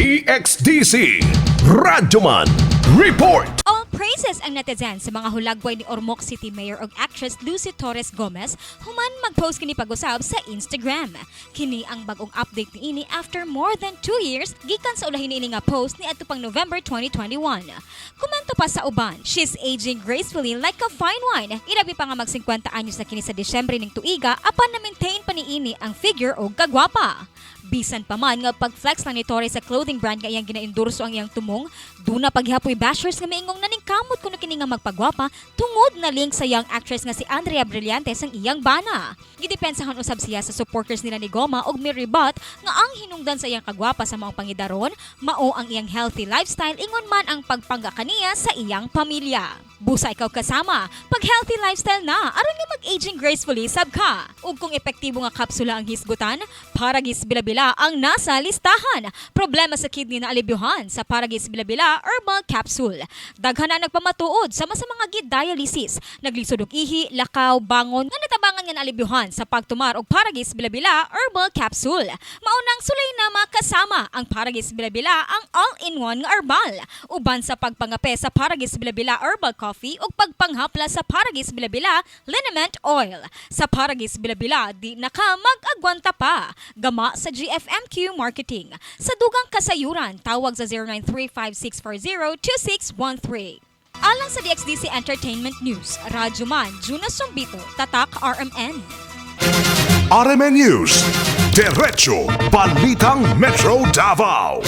DXDC RADYOMAN Report. All praises ang netizens sa mga hulagway ni Ormoc City Mayor ug actress Lucy Torres Gomez human mag-post kini pag-usab sa Instagram. Kini ang bagong update niini after more than 2 years gikan sa ulahin niini nga post ni adto pang November 2021. Komento pa sa uban, she's aging gracefully like a fine wine. Ilabi pa nga mag 50 anyos na kini sa Disyembre ning tuiga apan na-maintain pa niini ang figure og kagwapa. Bisan pa man nga pag-flex lang ni Torres sa clothing brand nga iyang ginaendorso ang iyang tumong, duna paghihapoy bashers nga maingong naningkamot kuno kini nga magpagwapa tungod na link sa young actress nga si Andrea Brillantes ang iyang bana. Gidepensahan usab siya sa supporters nila ni Goma og miribot nga ang hinungdan sa iyang kagwapa sa maong pangidaron mao ang iyang healthy lifestyle ingon man ang pagpangga kaniya sa iyang pamilya. Busa ikaw kasama, pag healthy lifestyle na, aron nga mag-aging gracefully sab ka. Ug kung epektibo nga kapsula ang hisgutan, Paragis Bilabila ang nasa listahan. Problema sa kidney na alibyuhan sa Paragis Bilabila Herbal Capsule. Daghan na nagpamatuod sama sa mga gid-dialysis, naglisod og ihi, lakaw, bangon nga natabangan nga naalibyuhan sa pagtumar og Paragis Bilabila Herbal Capsule. Maunang sulay na makasama ang Paragis Bilabila ang all-in-one nga herbal. Uban sa pagpangape sa Paragis Bilabila Herbal Coffee ug pagpanghapla sa Paragis Bilabila Liniment Oil. Sa Paragis Bilabila, di na ka mag-agwanta pa. Gama sa GFMQ Marketing. Sa dugang kasayuran, tawag sa 0935-640-2613. Alang sa DXDC Entertainment News, RADYOMAN, JUNA SUMBITO, Tatak RMN. RMN News, Diretso Balitang Metro Davao.